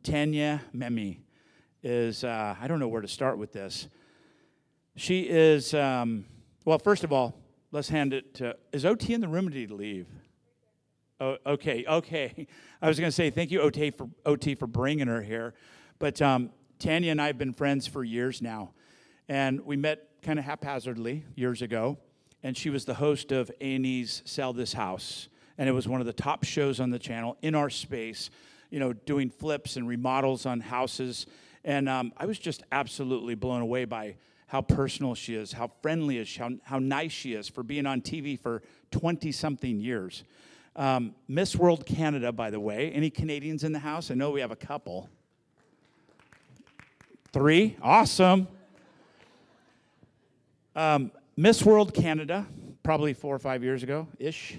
Tanya Memme is, I don't know where to start with this. She is, well, first of all, let's hand it to, is OT in the room or did he leave? Oh, okay. I was going to say thank you, OT, for bringing her here. But Tanya and I have been friends for years now. And we met kind of haphazardly years ago. And she was the host of A&E's Sell This House. And it was one of the top shows on the channel in our space, you know, doing flips and remodels on houses. And I was just absolutely blown away by how personal she is, how friendly is she, how nice she is for being on TV for 20-something years. Miss World Canada, by the way. Any Canadians in the house? I know we have a couple. 3? Awesome. Miss World Canada, probably 4 or 5 years ago-ish.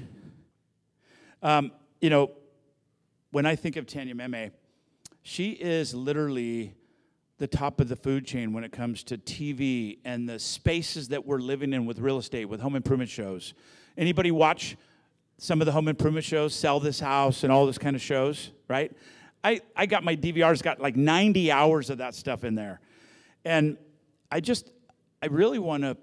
You know, when I think of Tanya Memme, she is literally the top of the food chain when it comes to TV and the spaces that we're living in with real estate, with home improvement shows. Anybody watch some of the home improvement shows, Sell This House and all those kind of shows, right? I got my DVRs, got like 90 hours of that stuff in there. And I really want to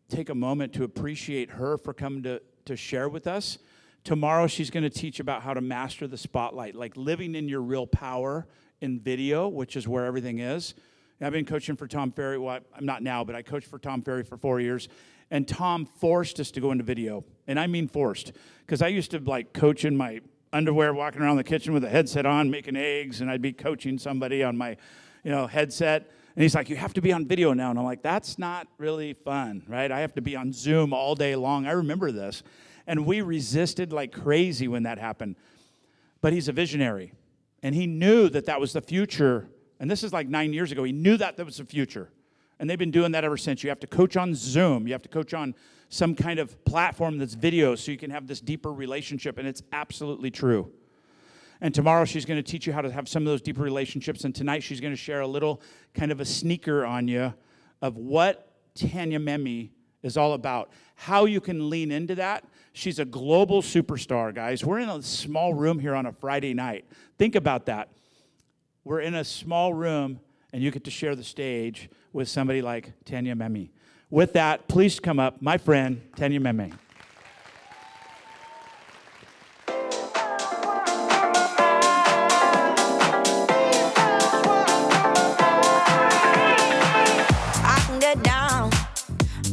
take a moment to appreciate her for coming to share with us. Tomorrow she's going to teach about how to master the spotlight, like living in your real power in video, which is where everything is. And I've been coaching for Tom Ferry. Well, I'm not now, but I coached for Tom Ferry for 4 years. And Tom forced us to go into video. And I mean forced. Because I used to like coach in my underwear, walking around the kitchen with a headset on, making eggs, and I'd be coaching somebody on my, headset. And he's like, you have to be on video now. And I'm like, that's not really fun, right? I have to be on Zoom all day long. I remember this. And we resisted like crazy when that happened. But he's a visionary. And he knew that that was the future. And this is like 9 years ago. He knew that was the future. And they've been doing that ever since. You have to coach on Zoom. You have to coach on some kind of platform that's video so you can have this deeper relationship. And it's absolutely true. And tomorrow she's going to teach you how to have some of those deeper relationships. And tonight she's going to share a little kind of a sneaker on you of what Tanya Memme is all about. How you can lean into that. She's a global superstar, guys. We're in a small room here on a Friday night. Think about that. We're in a small room, and you get to share the stage with somebody like Tanya Memme. With that, please come up, my friend, Tanya Memme. I can get down,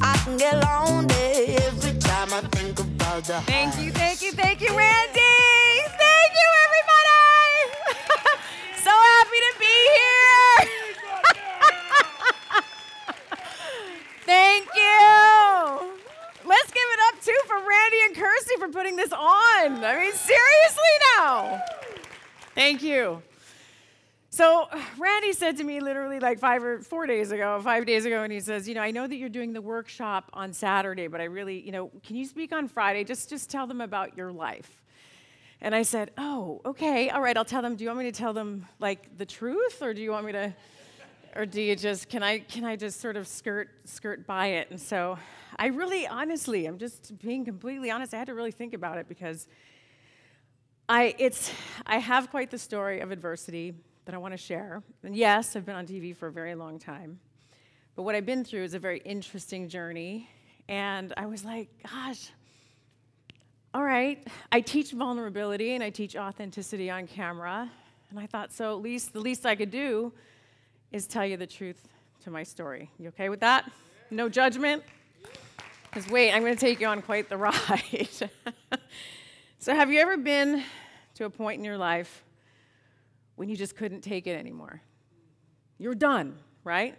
I can get lonely every time I think about the Thank you, Randy. Thank you, everybody. So happy to be here. Thank you. Let's give it up, too, for Randy and Kirsty for putting this on. I mean, seriously now. Thank you. So Randy said to me literally like 5 days ago, and he says, I know that you're doing the workshop on Saturday, but I really, can you speak on Friday? Just tell them about your life. And I said, oh, okay, all right, I'll tell them. Do you want me to tell them like the truth, or do you want me to, or do you just, can I just sort of skirt by it? And so I really, honestly, I'm just being completely honest, I had to really think about it because I have quite the story of adversity that I want to share. And yes, I've been on TV for a very long time. But what I've been through is a very interesting journey. And I was like, gosh, all right, I teach vulnerability and I teach authenticity on camera. And I thought, so the least I could do is tell you the truth to my story. You okay with that? No judgment? Because wait, I'm going to take you on quite the ride. So have you ever been to a point in your life when you just couldn't take it anymore? You're done, right?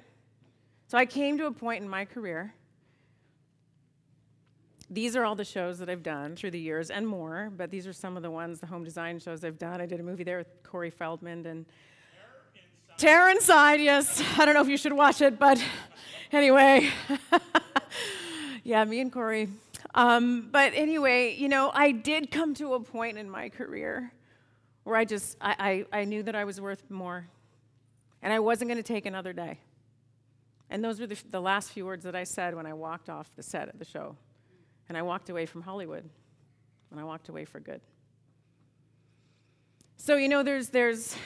So I came to a point in my career. These are all the shows that I've done through the years and more, but these are some of the ones, the home design shows I've done. I did a movie there with Corey Feldman and Terror Inside, yes. I don't know if you should watch it, but anyway. Yeah, me and Corey. But anyway, I did come to a point in my career where I knew that I was worth more, and I wasn't going to take another day. And those were the last few words that I said when I walked off the set of the show. And I walked away from Hollywood, and I walked away for good. So, there's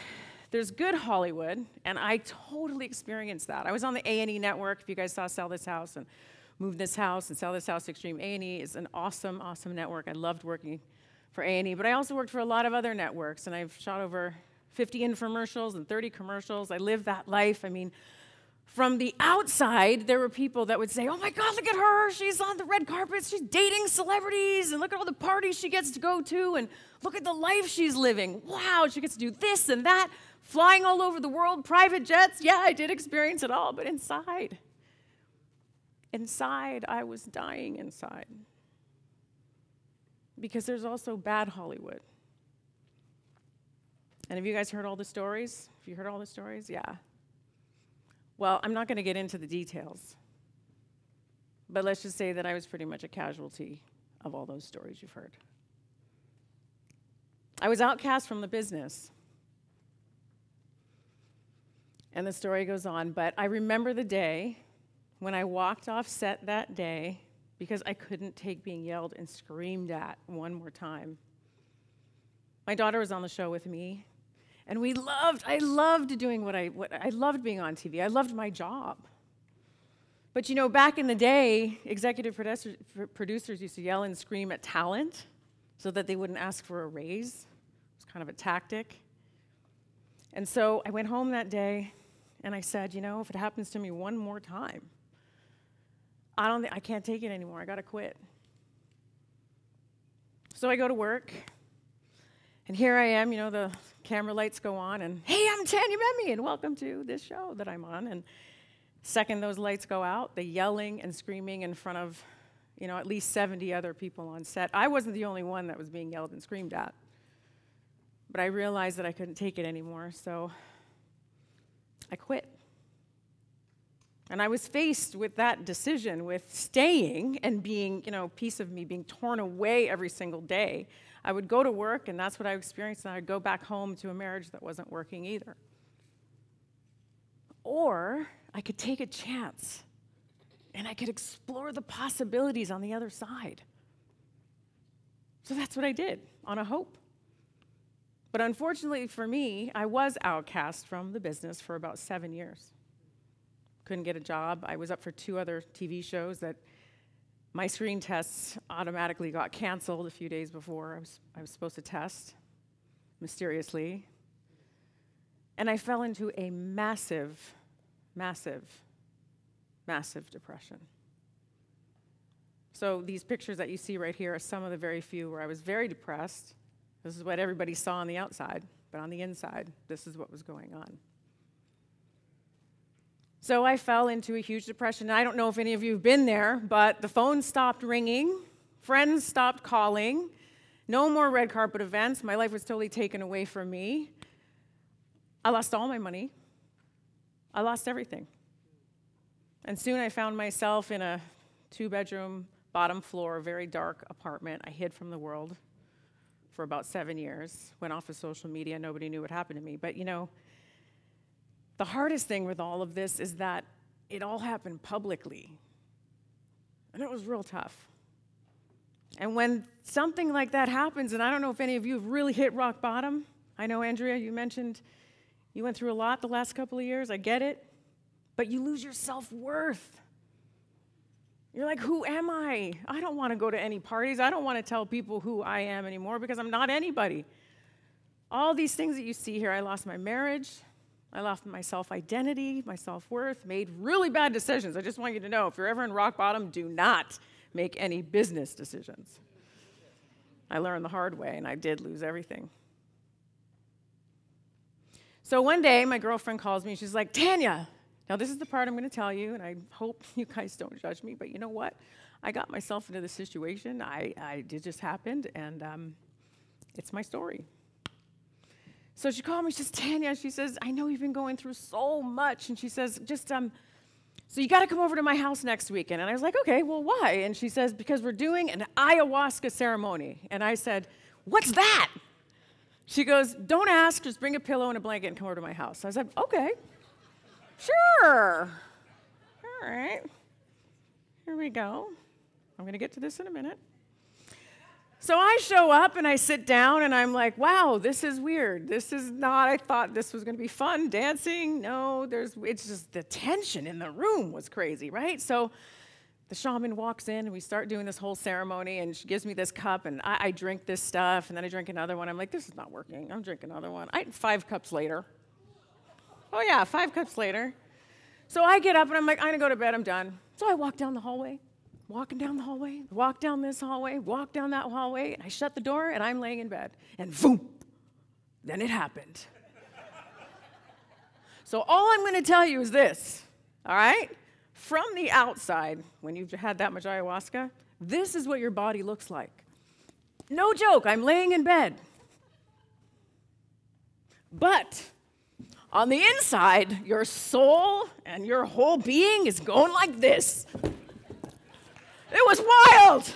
There's good Hollywood, and I totally experienced that. I was on the A&E network, if you guys saw Sell This House and Move This House and Sell This House Extreme. A&E is an awesome, awesome network. I loved working for A&E, but I also worked for a lot of other networks, and I've shot over 50 infomercials and 30 commercials. I lived that life. I mean, from the outside, there were people that would say, oh my God, look at her. She's on the red carpet. She's dating celebrities. And look at all the parties she gets to go to. And look at the life she's living. Wow, she gets to do this and that. Flying all over the world, private jets. Yeah, I did experience it all. But inside, I was dying inside. Because there's also bad Hollywood. And have you guys heard all the stories? Have you heard all the stories? Yeah. Well, I'm not going to get into the details. But let's just say that I was pretty much a casualty of all those stories you've heard. I was outcast from the business. And the story goes on, but I remember the day when I walked off set that day because I couldn't take being yelled and screamed at one more time. My daughter was on the show with me, and I loved doing what I loved being on TV. I loved my job. But you know, back in the day, executive producers used to yell and scream at talent so that they wouldn't ask for a raise. It was kind of a tactic. And so I went home that day, and I said, you know, if it happens to me one more time, I can't take it anymore. I got to quit. So I go to work, and here I am, you know, the camera lights go on, and hey, I'm Tanya Memme, and welcome to this show that I'm on. And second those lights go out, the yelling and screaming in front of, you know, at least 70 other people on set. I wasn't the only one that was being yelled and screamed at. But I realized that I couldn't take it anymore, so I quit. And I was faced with that decision, with staying and being, you know, a piece of me being torn away every single day. I would go to work, and that's what I experienced, and I'd go back home to a marriage that wasn't working either. Or I could take a chance, and I could explore the possibilities on the other side. So that's what I did, on a hope. But unfortunately for me, I was outcast from the business for about 7 years. Couldn't get a job. I was up for 2 other TV shows that my screen tests automatically got canceled a few days before I was supposed to test, mysteriously. And I fell into a massive, massive, massive depression. So these pictures that you see right here are some of the very few where I was very depressed. This is what everybody saw on the outside, but on the inside, this is what was going on. So I fell into a huge depression. I don't know if any of you have been there, but the phone stopped ringing, friends stopped calling, no more red carpet events. My life was totally taken away from me. I lost all my money. I lost everything. And soon I found myself in a 2-bedroom, bottom floor, very dark apartment. I hid from the world for about 7 years, went off of social media, nobody knew what happened to me. But you know, the hardest thing with all of this is that it all happened publicly. And it was real tough. And when something like that happens, and I don't know if any of you have really hit rock bottom. I know, Andrea, you mentioned you went through a lot the last couple of years. I get it. But you lose your self-worth. You're like, who am I? I don't want to go to any parties. I don't want to tell people who I am anymore because I'm not anybody. All these things that you see here, I lost my marriage. I lost my self-identity, my self-worth, made really bad decisions. I just want you to know, if you're ever in rock bottom, do not make any business decisions. I learned the hard way, and I did lose everything. So one day, my girlfriend calls me, and she's like, Tanya, now this is the part I'm going to tell you, and I hope you guys don't judge me, but you know what? I got myself into this situation. It just happened, and it's my story. So she called me, she says, Tanya, she says, I know you've been going through so much. And she says, so you got to come over to my house next weekend. And I was like, okay, well, why? And she says, because we're doing an ayahuasca ceremony. And I said, what's that? She goes, don't ask, just bring a pillow and a blanket and come over to my house. I said, okay, sure. All right, here we go. I'm going to get to this in a minute. So I show up and I sit down and I'm like, wow, this is weird. This is not, I thought this was going to be fun, dancing. No, it's just the tension in the room was crazy, right? So the shaman walks in and we start doing this whole ceremony and she gives me this cup and I drink this stuff and then I drink another one. I'm like, this is not working. I'm drinking another one. 5 cups later. Oh yeah, 5 cups later. So I get up and I'm like, I'm going to go to bed. I'm done. So I walk down the hallway. Walking down the hallway, walk down this hallway, walk down that hallway, and I shut the door, and I'm laying in bed. And boom, then it happened. So all I'm going to tell you is this, all right? From the outside, when you've had that much ayahuasca, this is what your body looks like. No joke, I'm laying in bed. But on the inside, your soul and your whole being is going like this. It was wild.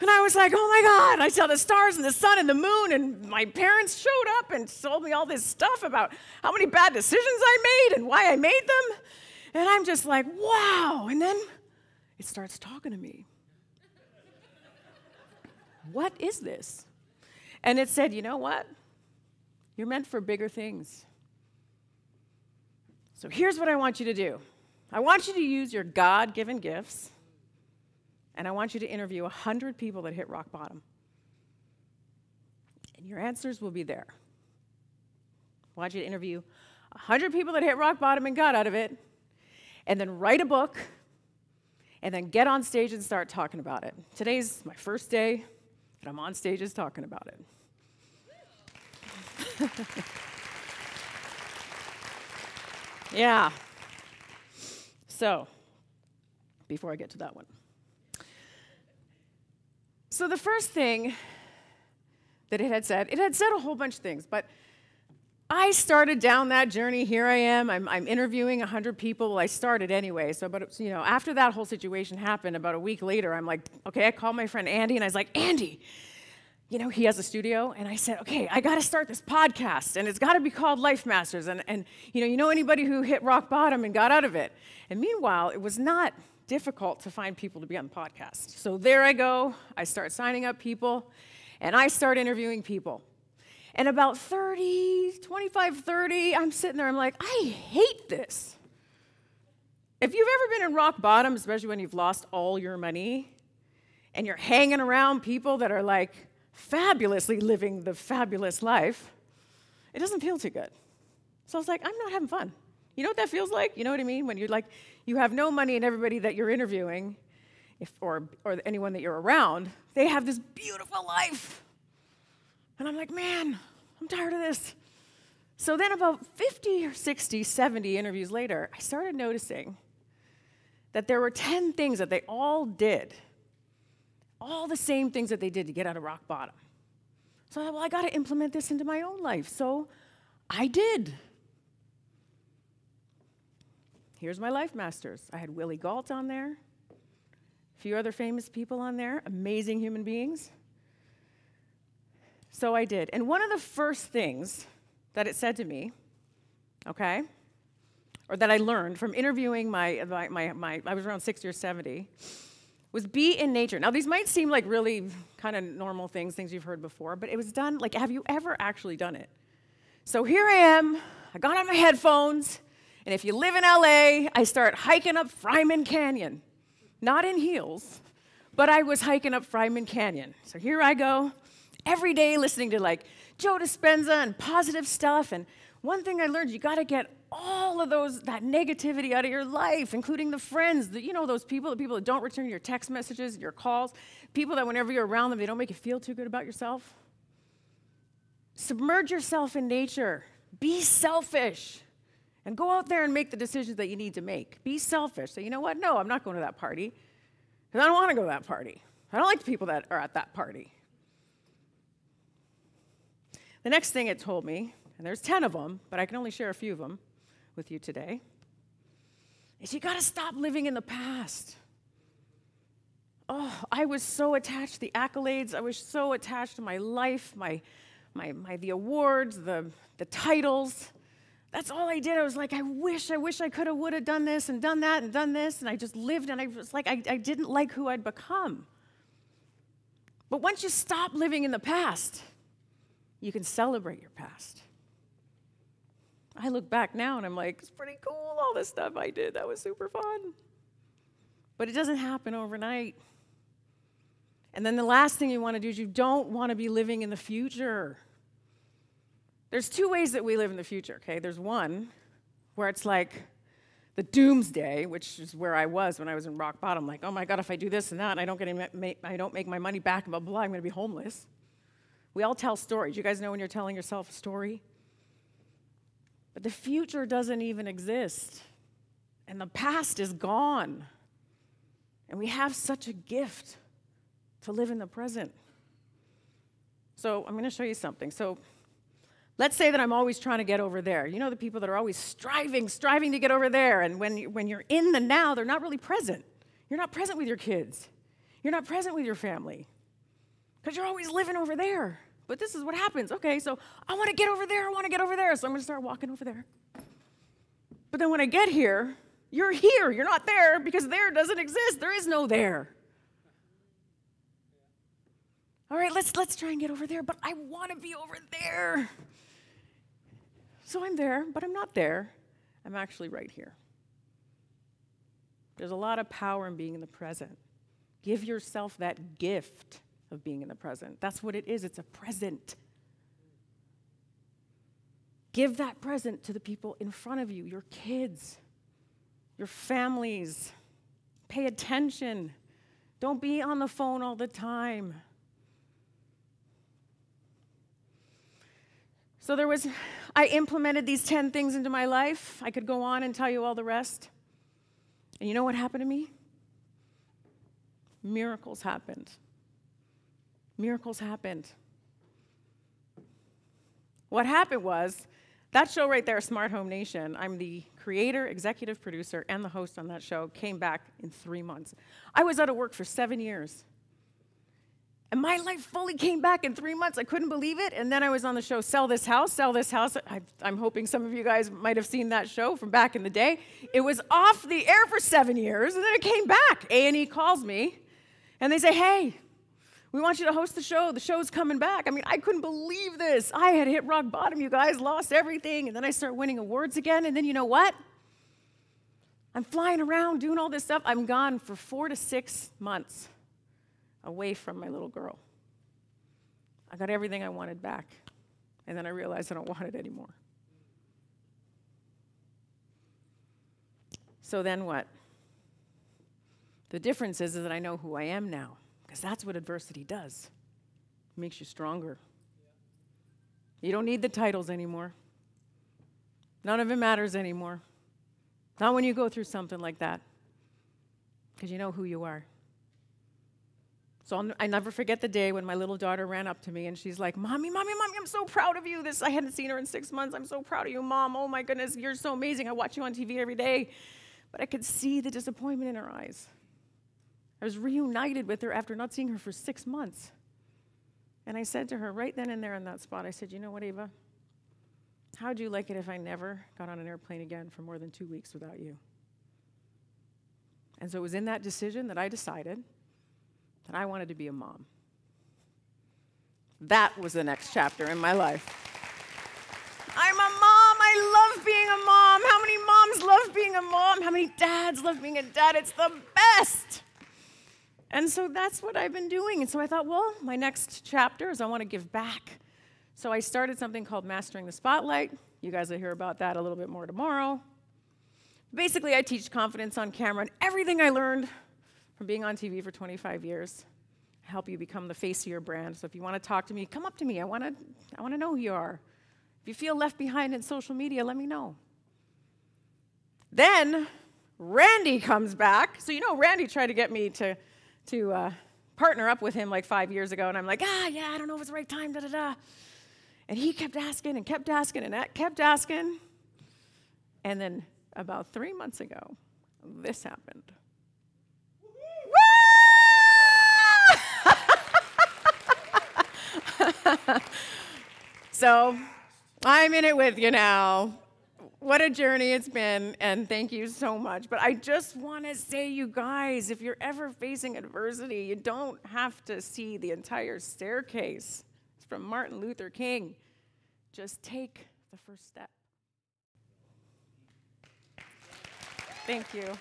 And I was like, oh my God. I saw the stars and the sun and the moon, and my parents showed up and told me all this stuff about how many bad decisions I made and why I made them. And I'm just like, wow. And then it starts talking to me. What is this? And it said, you know what? You're meant for bigger things. So here's what I want you to do. I want you to use your God-given gifts. And I want you to interview 100 people that hit rock bottom. And your answers will be there. I want you to interview 100 people that hit rock bottom and got out of it, and then write a book, and then get on stage and start talking about it. Today's my first day, and I'm on stages talking about it. Yeah. So, before I get to that one. So the first thing that it had said a whole bunch of things, but I started down that journey. Here I am. I'm interviewing 100 people. Well, I started anyway. So, but after that whole situation happened, about a week later, I'm like, okay. I called my friend Andy, and I was like, Andy, he has a studio, and I said, okay, I got to start this podcast, and it's got to be called Life Masters, and you know anybody who hit rock bottom and got out of it? And meanwhile, it was not difficult to find people to be on the podcast. So there I go. I start signing up people, and I start interviewing people. And about 25, 30, I'm sitting there, I'm like, I hate this. If you've ever been in rock bottom, especially when you've lost all your money, and you're hanging around people that are like fabulously living the fabulous life, it doesn't feel too good. So I was like, I'm not having fun. You know what that feels like? You know what I mean? When you're like, you have no money, and everybody that you're interviewing, or anyone that you're around, they have this beautiful life. And I'm like, man, I'm tired of this. So then about 50 or 60, 70 interviews later, I started noticing that there were 10 things that they all did, all the same things that they did to get out of rock bottom. So I thought, well, I got to implement this into my own life. So I did. Here's my Life Masters. I had Willie Galt on there, a few other famous people on there, amazing human beings. So I did. And one of the first things that it said to me, okay, or that I learned from interviewing I was around 60 or 70, was be in nature. Now, these might seem like really kind of normal things you've heard before, but it was done, like, have you ever actually done it? So here I am. I got on my headphones. And if you live in LA, I start hiking up Fryman Canyon. Not in heels, but I was hiking up Fryman Canyon. So here I go, every day listening to like Joe Dispenza and positive stuff. And one thing I learned, you got to get all of that negativity out of your life, including the friends, those people, the people that don't return your text messages, your calls, people that whenever you're around them, they don't make you feel too good about yourself. Submerge yourself in nature. Be selfish. And go out there and make the decisions that you need to make. Be selfish. Say, you know what? No, I'm not going to that party. Because I don't want to go to that party. I don't like the people that are at that party. The next thing it told me, and there's 10 of them, but I can only share a few of them with you today, is you got to stop living in the past. Oh, I was so attached to the accolades. I was so attached to my life, the awards, the titles. That's all I did. I was like, I wish I could have, would have done this and done that and done this. And I just lived, and I was like, I didn't like who I'd become. But once you stop living in the past, you can celebrate your past. I look back now and I'm like, it's pretty cool, all this stuff I did. That was super fun. But it doesn't happen overnight. And then the last thing you want to do is you don't want to be living in the future. There's two ways that we live in the future, okay? There's one where it's like the doomsday, which is where I was when I was in rock bottom, like, oh my God, if I do this and that, and I don't make my money back, and blah, blah, blah, I'm going to be homeless. We all tell stories. You guys know when you're telling yourself a story? But the future doesn't even exist, and the past is gone. And we have such a gift to live in the present. So I'm going to show you something. So let's say that I'm always trying to get over there. You know the people that are always striving to get over there. And when you're in the now, they're not really present. You're not present with your kids. You're not present with your family. Because you're always living over there. But this is what happens. Okay, so I want to get over there. So I'm going to start walking over there. But then when I get here, you're here. You're not there because there doesn't exist. There is no there. All right, let's try and get over there. But I want to be over there. So I'm there, but I'm not there. I'm actually right here. There's a lot of power in being in the present. Give yourself that gift of being in the present. That's what it is. It's a present. Give that present to the people in front of you, your kids, your families. Pay attention. Don't be on the phone all the time. So I implemented these 10 things into my life. I could go on and tell you all the rest. And you know what happened to me? Miracles happened. Miracles happened. What happened was, that show right there, Smart Home Nation, I'm the creator, executive producer, and the host on that show, came back in 3 months. I was out of work for 7 years. And my life fully came back in 3 months. I couldn't believe it. And then I was on the show, Sell This House, Sell This House. I'm hoping some of you guys might have seen that show from back in the day. It was off the air for 7 years, and then it came back. A&E calls me, and they say, hey, we want you to host the show. The show's coming back. I mean, I couldn't believe this. I had hit rock bottom, you guys, lost everything. And then I start winning awards again. And then you know what? I'm flying around doing all this stuff. I'm gone for 4 to 6 months away from my little girl. I got everything I wanted back. And then I realized I don't want it anymore. So then what? The difference is that I know who I am now. Because that's what adversity does. It makes you stronger. You don't need the titles anymore. None of it matters anymore. Not when you go through something like that. Because you know who you are. So I never forget the day when my little daughter ran up to me and she's like, Mommy, I'm so proud of you. I hadn't seen her in 6 months. I'm so proud of you, Mom. Oh my goodness, you're so amazing. I watch you on TV every day. But I could see the disappointment in her eyes. I was reunited with her after not seeing her for 6 months. And I said to her right then and there on that spot, I said, you know what, Ava? How'd you like it if I never got on an airplane again for more than 2 weeks without you? And so it was in that decision that I decided that I wanted to be a mom. That was the next chapter in my life. I'm a mom. I love being a mom. How many moms love being a mom? How many dads love being a dad? It's the best. And so that's what I've been doing. And so I thought, well, my next chapter is I want to give back. So I started something called Mastering the Spotlight. You guys will hear about that a little bit more tomorrow. Basically, I teach confidence on camera, and everything I learned from being on TV for 25 years, I help you become the face of your brand. So if you want to talk to me, come up to me. I want to know who you are. If you feel left behind in social media, let me know. Then Randy comes back. So you know Randy tried to get me to partner up with him like 5 years ago, and I'm like, yeah, I don't know if it's the right time, da-da-da. And he kept asking and kept asking and kept asking. And then about 3 months ago, this happened. So I'm in it with you now. What a journey it's been, and thank you so much. But I just want to say, you guys, if you're ever facing adversity, you don't have to see the entire staircase. It's from Martin Luther King. Just take the first step. Thank you.